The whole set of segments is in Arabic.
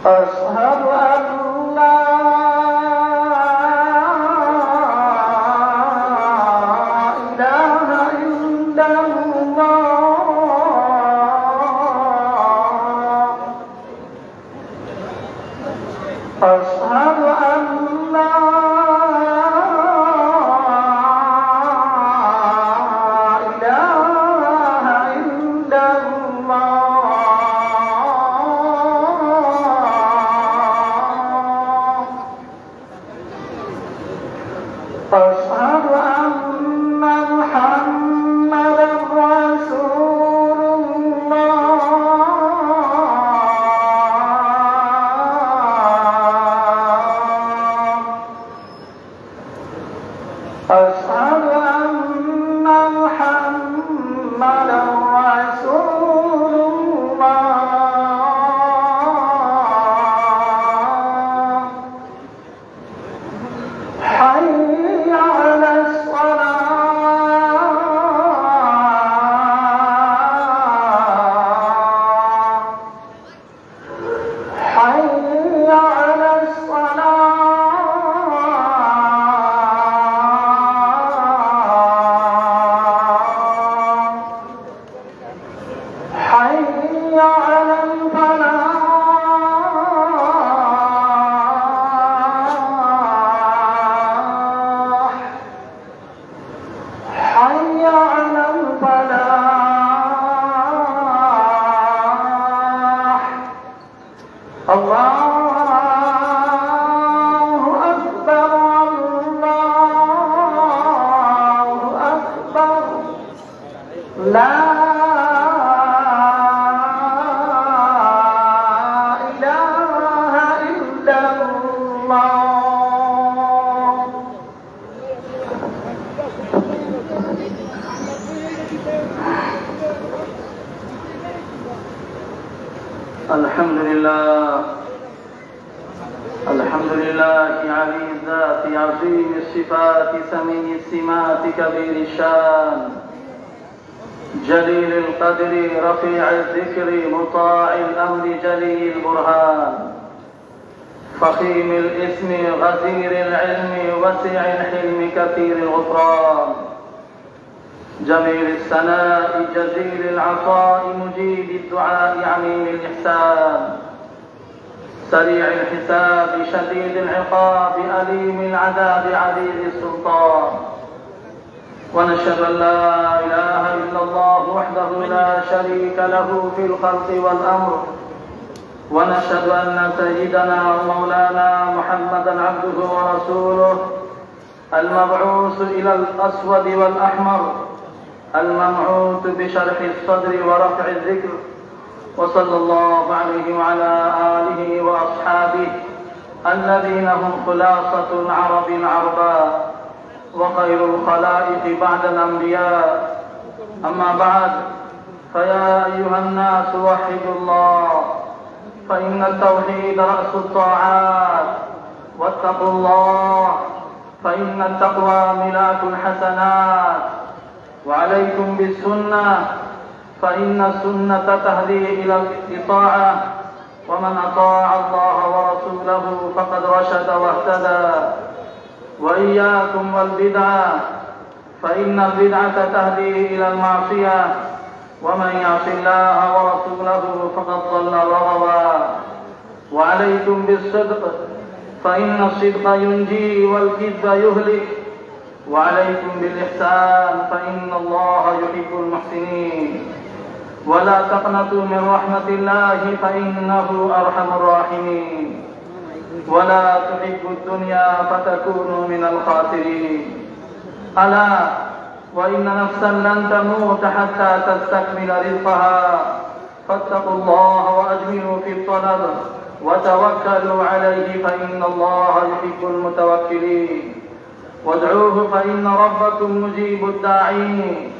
أشهد أن لا إله إلا الله. أشهد أن لا إله إلا الله. أشهد أن محمدا رسول الله. أشهد أن محمدا رسول الله. حي على الصلاة. حي على الصلاة. حي على الفلاح. حي على الفلاح. الله أكبر الله أكبر. لا إله إلا الله. الحمد لله. الحمد لله علي الذات عظيم الصفات سمي السمات كبير الشان جليل القدر رفيع الذكر مطاع الأمر جلي البرهان فخيم الاسم غزير العلم وسع الحلم كثير الغفران جميل الثناء جزيل العطاء مجيب الدعاء عميم الإحسان سريع الحساب شديد العقاب أليم العذاب عزيز السلطان ونشهد أن لا إله إلا الله وحده لا شريك له في الخلق والأمر ونشهد أن سيدنا ومولانا محمدا عبده ورسوله المبعوث إلى الأسود والأحمر الممعوث بشرح الصدر ورفع الذكر وصلى الله عليه وعلى آله وأصحابه الذين هم خلاصة العرب العرباء وخير الخلائق بعد الأنبياء. أما بعد، فيا أيها الناس وحدوا الله، فإن التوحيد رأس الطاعات، واتقوا الله فإن التقوى ملاك الحسنات، وعليكم بالسنة فإن السنة تهدي إلى الإطاعة، ومن أطاع الله ورسوله فقد رشد واهتدى. وإياكم والبدعة فإن البدعة تهدي إلى المعصية، ومن يعص الله ورسوله فقد ضل وغوى. وعليكم بالصدق فإن الصدق ينجي والكذب يهلك. وعليكم بالإحسان فإن الله يحب المحسنين. ولا تقنطوا من رحمة الله فإنه أرحم الراحمين. ولا تحبوا الدنيا فتكونوا من الخاسرين. ألا وإن نفسا لن تموت حتى تستكمل رزقها، فاتقوا الله وأجملوا في الطلب وتوكلوا عليه فإن الله يحب المتوكلين. وادعوه فإن ربكم مجيب الداعين،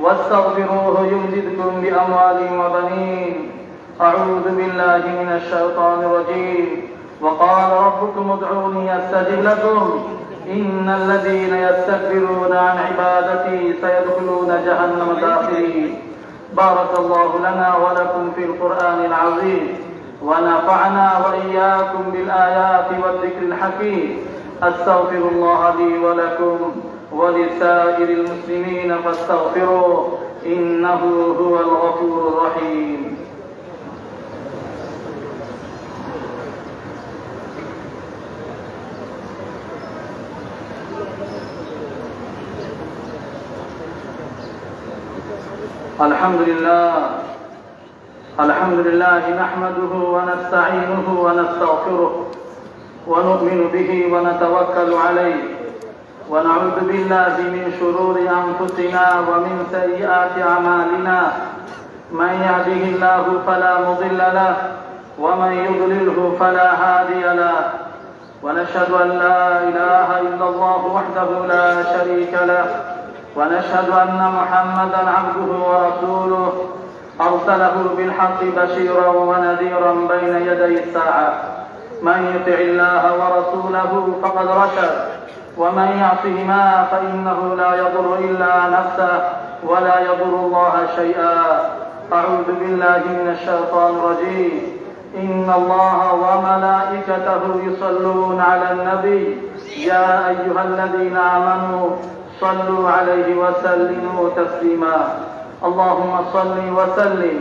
واستغفروه يمددكم بأموال وبنين. أعوذ بالله من الشيطان الرجيم. وقال ربكم ادعوني أستجب لكم إن الذين يستكبرون عن عبادتي سيدخلون جهنم داخرين. بارك الله لنا ولكم في القرآن العظيم، ونفعنا وإياكم بالآيات والذكر الحكيم. أستغفر الله لي ولكم ولسائر المسلمين فاستغفروه إنه هو الغفور الرحيم. الحمد لله نحمده ونستعينه ونستغفره ونؤمن به ونتوكل عليه ونعوذ بالله من شرور أنفسنا ومن سيئات أعمالنا. من يهده الله فلا مضل له ومن يضلله فلا هادي له، ونشهد أن لا إله إلا الله وحده لا شريك له، ونشهد أن محمدا عبده ورسوله أرسله بالحق بشيرا ونذيرا بين يدي الساعة. من يطع الله ورسوله فقد رشد، ومن يعصهما فإنه لا يضر إلا نفسه ولا يضر الله شيئا. أعوذ بالله من الشيطان الرجيم. إن الله وملائكته يصلون على النبي يا أيها الذين آمنوا صلوا عليه وسلموا تسليما. اللهم صل وسلم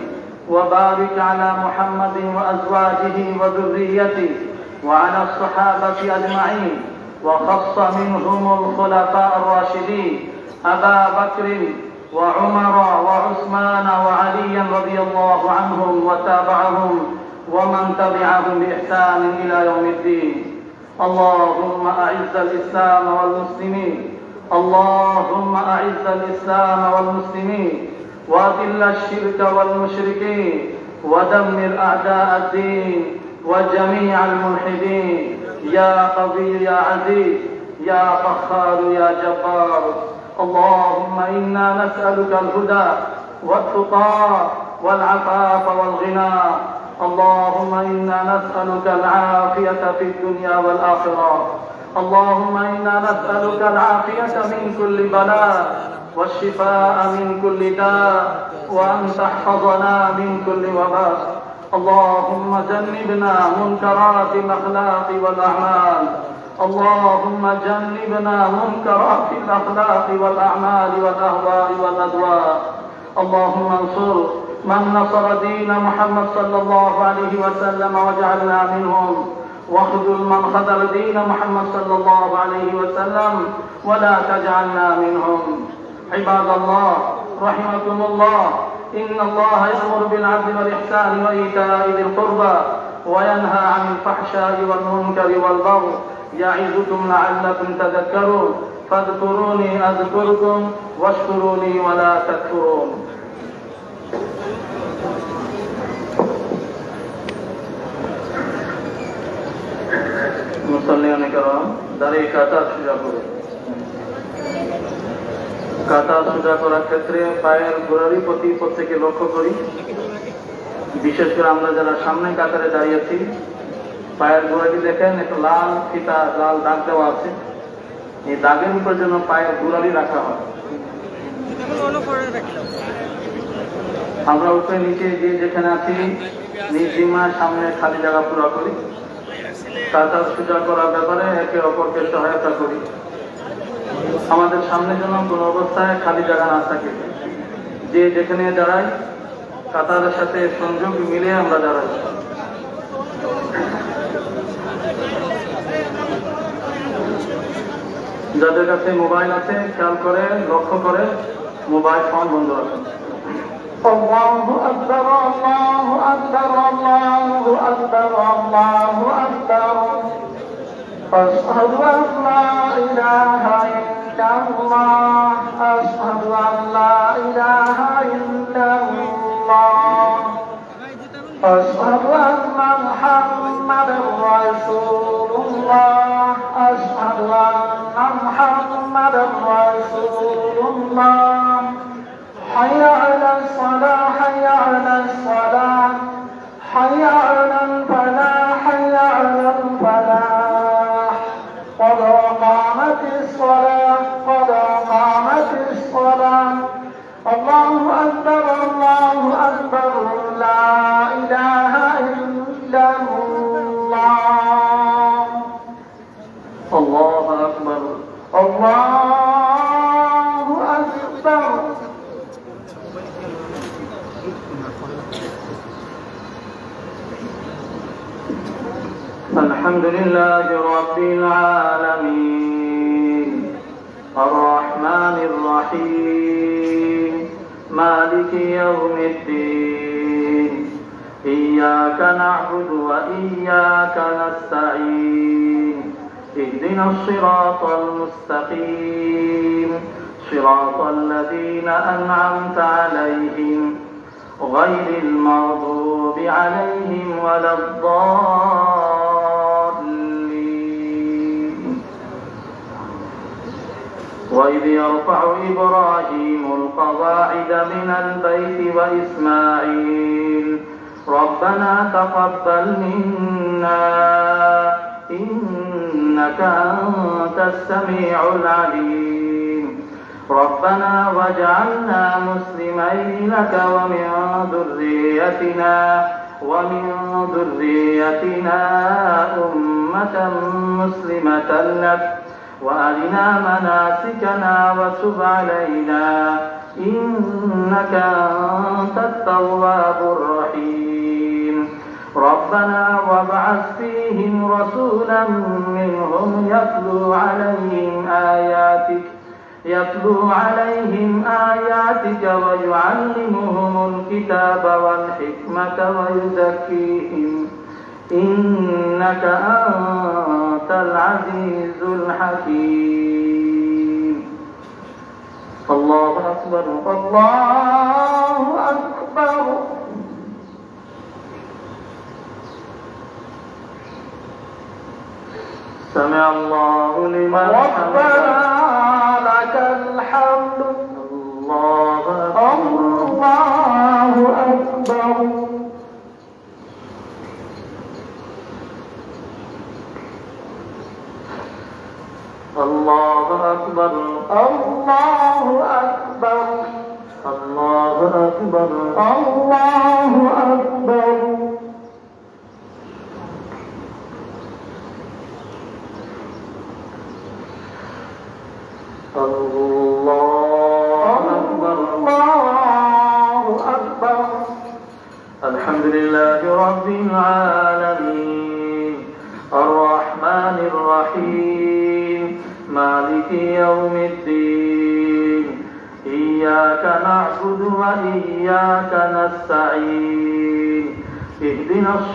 وبارك على محمد وأزواجه وذريته وعلى الصحابة أجمعين، وخص منهم الخلفاء الراشدين أبا بكر وعمر وعثمان وعليا رضي الله عنهم وتابعهم ومن تبعهم بإحسان إلى يوم الدين. اللهم أعز الإسلام والمسلمين، اللهم أعز الإسلام والمسلمين وأذل الشرك والمشركين ودمر أعداء الدين وجميع الملحدين يا قوي يا عزيز يا قهار يا جبار. اللهم إنا نسألك الهدى والتقى والعفاف والغنى. اللهم إنا نسألك العافية في الدنيا والآخرة. اللهم إنا نسألك العافية من كل بلاء والشفاء من كل داء، وأن تحفظنا من كل وباء. اللهم جنبنا منكرات الأخلاق والأعمال. اللهم جنبنا منكرات الأخلاق والأعمال والأهواء والأدواء. اللهم انصر من نصر دين محمد صلى الله عليه وسلم واجعلنا منهم، واخذل من خذل دين محمد صلى الله عليه وسلم ولا تجعلنا منهم. عباد الله رحمكم الله، إن الله يأمر بالعدل والإحسان وإيتاء ذي القربى وينهى عن الفحشاء والمنكر والبغي يعظكم لعلكم تذكرون. فاذكروني أذكركم واشكروا لي ولا تكفرون. মুসল্লিয়ানে কেরাম, দাঁড়িয়ে কাতার সোজা করুন। কাতার সোজা করার ক্ষেত্রে পায়ের গোড়ালি প্রতি প্রত্যেকে লক্ষ্য করি। বিশেষ করে আমরা যারা সামনে কাতারে দাঁড়িয়েছি, পায়ের গোড়ালি দেখেন একটা লাল ফিতা, লাল দাগ দেওয়া আছে। এই দাগের উপর যেন পায়ের গোড়ালি রাখা হয়। আমরা উপরে নিচে যে যেখানে আছি নিজ জিম্মায় সামনে খালি জায়গা পুরো করি। কাতার সোজা করার ব্যাপারে একে অপরকে সহায়তা করি। আমাদের সামনে যেন কোনো অবস্থায় খালি জায়গা না থাকে। যে যেখানে দাঁড়াই কাতারের সাথে সংযোগ মিলে আমরা দাঁড়াই। যাদের কাছে মোবাইল আছে খেয়াল করে লক্ষ্য করে মোবাইল ফোন বন্ধ রাখেন। الله أكبر الله أكبر الله أكبر الله أكبر أشهد أن لا إله إلا الله أشهد أن لا إله إلا الله أشهد أن محمدا رسول الله أشهد أن محمدا رسول الله حي على الصلاة حي على الصلاة حي على الفلاح حي على الفلاح قد قامت الصلاة قد قامت الصلاة الله أكبر لا إله إلا الله الله أكبر الله أكبر الحمد لله رب العالمين الرحمن الرحيم مالك يوم الدين إياك نعبد وإياك نستعين اهدنا الصراط المستقيم صراط الذين أنعمت عليهم غير المغضوب عليهم ولا الضالين وإذ يرفع إبراهيم القواعد من البيت وإسماعيل ربنا تقبل منا إنك أنت السميع العليم ربنا واجعلنا مسلمين لك ومن ذريتنا أمة مسلمة لك وأرنا مناسكنا وتب علينا إنك أنت التواب الرحيم ربنا وابعث فيهم رسولا منهم يتلو عليهم آياتك ويعلمهم الكتاب والحكمة ويزكيهم إنك أنت العزيز الحكيم الله أكبر الله أكبر سمع الله لمن ربنا لك الحمد الله أكبر الله أكبر الله أكبر الله أكبر الله أكبر الله أكبر الله أكبر الحمد لله رب العالمين الرحمن الرحيم مالك يوم الدين إياك نعبد وإياك نستعين اهدنا